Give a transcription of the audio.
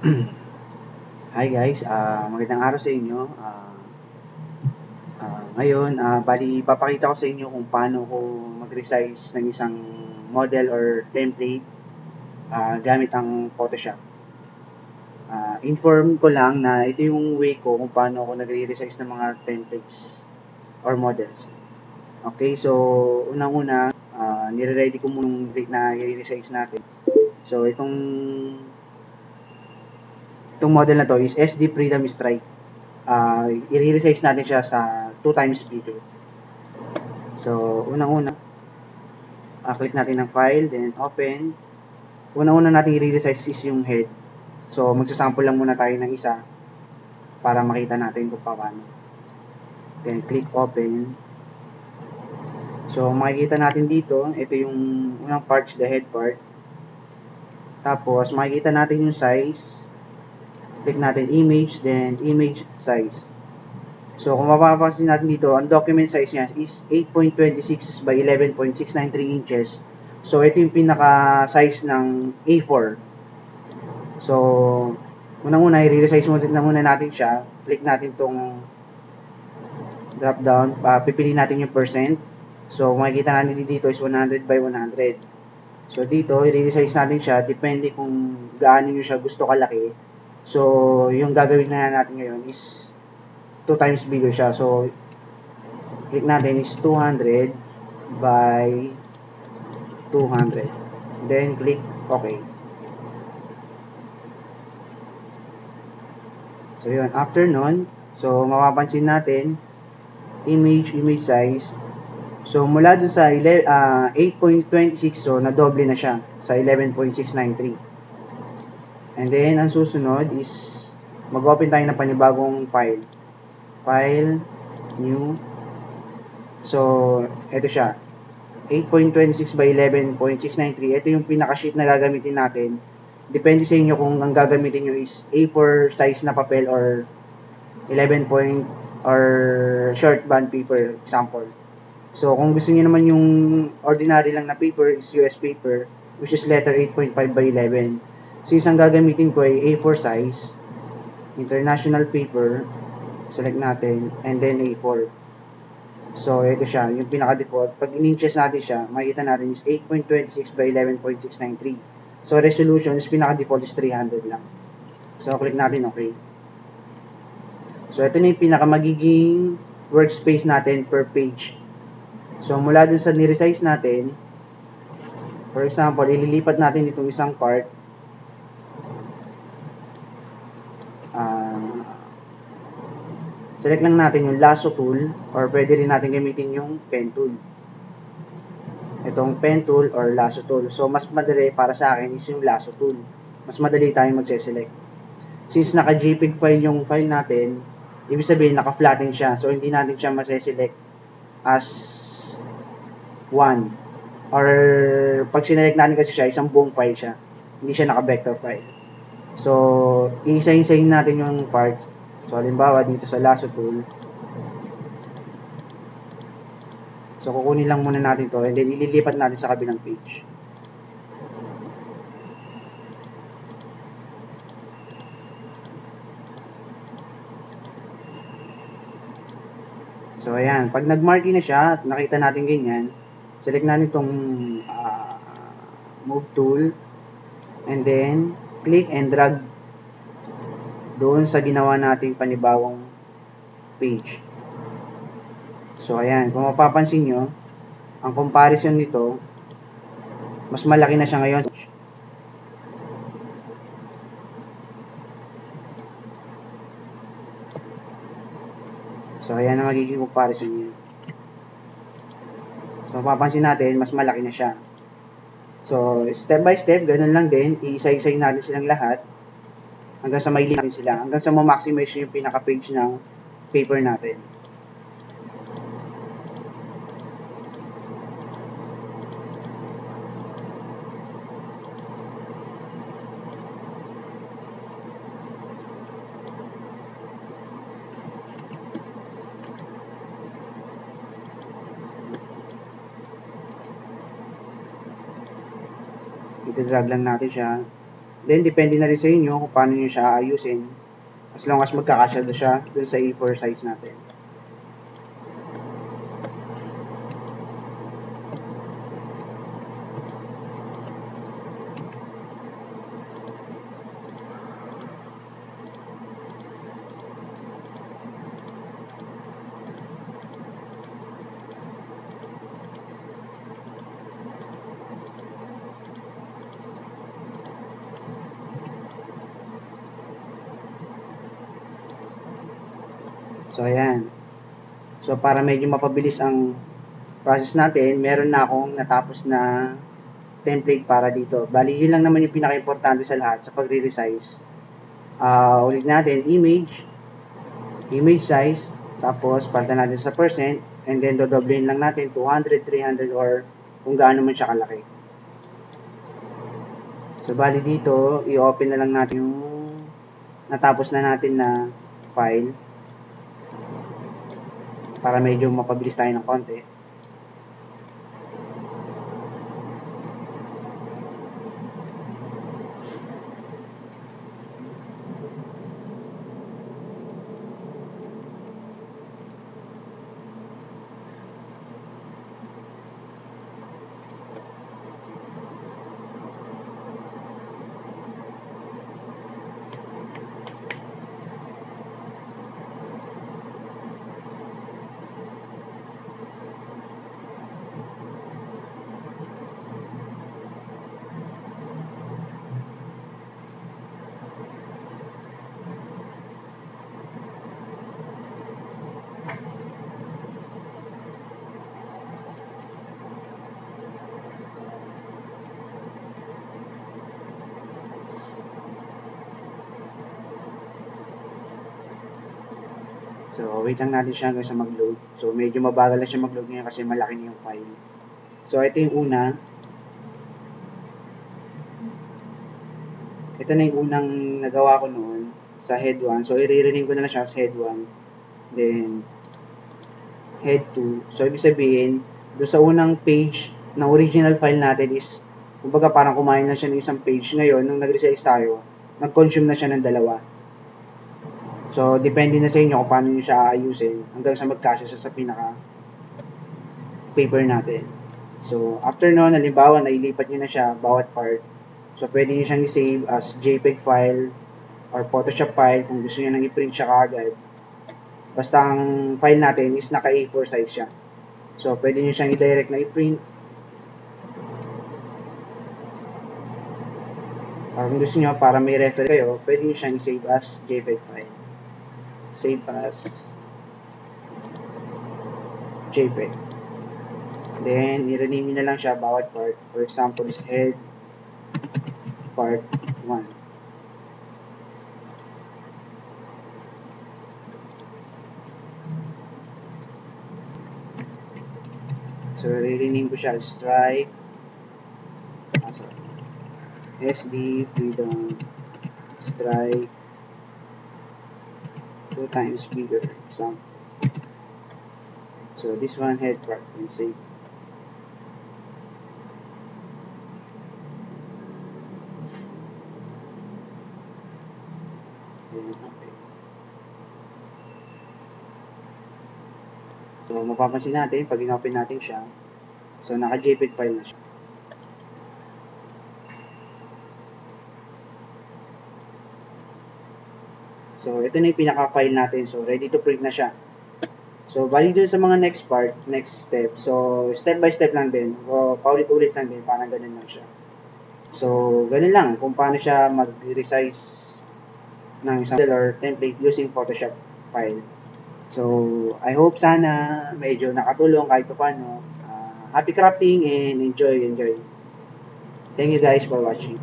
Hi guys, magandang araw sa inyo. Ngayon, bali papakita ko sa inyo kung paano ko mag-resize ng isang model or template gamit ang Photoshop. Inform ko lang na ito yung way ko kung paano ako nagre-resize ng mga templates or models. Okay, so unang-una, nire-ready ko muna yung na i-resize natin. So itong model na to is SD Freedom Strike. I-resize natin siya sa 2 times bigger. So, unang-una, click natin ng file, then open. Unang-una natin i-resize is yung head. So, magsasample lang muna tayo ng isa para makita natin kung paano. Then, click open. So, makikita natin dito, ito yung unang part, the head part. Tapos, makikita natin yung size. Click natin image, then image size. So, kung mapapansin natin dito, ang document size niya is 8.26 by 11.693 inches. So, ito yung pinaka-size ng A4. So, unang-una, i-resize muna natin siya. Click natin tong drop down. Pipili natin yung percent. So, makikita natin dito is 100 by 100. So, dito, i-resize natin siya. Depende kung gaano nyo siya gusto kalaki. So, yung gagawin na natin ngayon is 2 times bigger siya. So, click natin is 200 by 200. Then, click OK. So, yun. After nun, so, mapapansin natin, image size. So, mula dun sa 8.26, so, nadoble na siya sa 11.693. And then, ang susunod is, mag-open tayo ng panibagong file. File, new. So, ito siya. 8.26 by 11.693. Ito yung pinaka-sheet na gagamitin natin. Depende sa inyo kung ang gagamitin nyo is A4 size na papel or 11 point or short band paper example. So, kung gusto niyo naman yung ordinary lang na paper is US paper, which is letter 8.5 by 11. Since ang gagamitin ko ay A4 size, international paper, select natin, and then A4. So, ito siya, yung pinaka-default. Pag in-inches natin siya, makikita natin is 8.26 by 11.693. So, resolution is pinaka-default is 300 lang. So, click natin OK. So, ito na yung pinaka-magiging workspace natin per page. So, mula dun sa ni-resize natin, for example, ililipat natin itong isang part. Select lang natin yung lasso tool or pwede rin natin gamitin yung pen tool. Itong pen tool or lasso tool. So, mas madali para sa akin is yung lasso tool. Mas madali tayong magse-select. Since naka-JPEG file yung file natin, ibig sabihin naka-flatten siya. So, hindi natin siya mase-select as one. Or, pag sinelect natin kasi siya, isang buong file siya. Hindi siya naka-vector file. So, isa-isahin natin yung parts. So, halimbawa, dito sa lasso tool. So, kukunin lang muna natin to and then ililipat natin sa kabilang page. So, ayan. Pag nag-marky na siya at nakita natin ganyan, select natin itong move tool and then click and drag doon sa ginawa nating panibawang page. So, ayan. Kung mapapansin nyo, ang comparison nito, mas malaki na siya ngayon. So, ayan ang magiging comparison niya. So, mapapansin natin, mas malaki na siya. So, step by step, ganun lang din. Iisa-isayin natin silang lahat hanggang sa mailin natin sila. Hanggang sa ma-maximize yung pinaka-page ng paper natin. Ito-drag lang natin siya. Then, depende na rin sa inyo kung paano nyo siya ayusin. As long as magkakasya doon siya dun sa A4 size natin. So, ayan. So, para medyo mapabilis ang process natin, meron na akong natapos na template para dito. Bali, yun lang naman yung pinaka-importante sa lahat sa pagre-resize. Ulit natin, image size, tapos palitan natin sa percent, and then dodoblein lang natin 200, 300, or kung gaano man siya kalaki. So, bali dito, i-open na lang natin yung natapos na natin na file para medyo mapabilis tayo ng konti. So, wait lang natin siya hanggang sa mag-load. So, medyo mabagal na siya mag-load ngayon kasi malaki na yung file. So, ito yung una. Ito na yung unang nagawa ko noon sa head 1. So, i-rename ko na lang siya sa head 1. Then, head 2. So, ibig sabihin, doon sa unang page ng original file natin is, kumbaga parang kumain na siya ng isang page. Ngayon, nung nag-resize tayo, nag-consume na siya ng dalawa. So, depende na sa inyo kung paano nyo siya aayusin hanggang sa magkasya siya sa pinaka paper natin. So, after nun, halimbawa, nailipat nyo na siya, bawat part. So, pwede nyo siyang i-save as JPEG file or Photoshop file kung gusto nyo nang i-print siya kaagad. Basta ang file natin is naka A4 size siya. So, pwede nyo siyang i-direct na i-print. Or kung gusto nyo, para may reference kayo, pwede nyo siyang i-save as JPEG file. Save as JPEG. Then, i-rename nyo na lang siya bawat part. For example, is head part 1. So, i-rename ko siya as strike. SD freedom strike 2 times bigger. Example. So, this one head part and save. Okay. So, mapapansin natin, pag in-open natin siya, so, naka-JPEG file na siya. So, ito na yung pinaka-file natin. So, ready to print na siya. So, bali dun sa mga next part, next step. So, step by step lang din. O, paulit-ulit lang din. Parang ganun lang siya. So, ganun lang. Kung paano siya mag-resize ng isang model or template using Photoshop file. So, I hope sana medyo nakatulong kahit paano. Happy crafting and enjoy. Thank you guys for watching.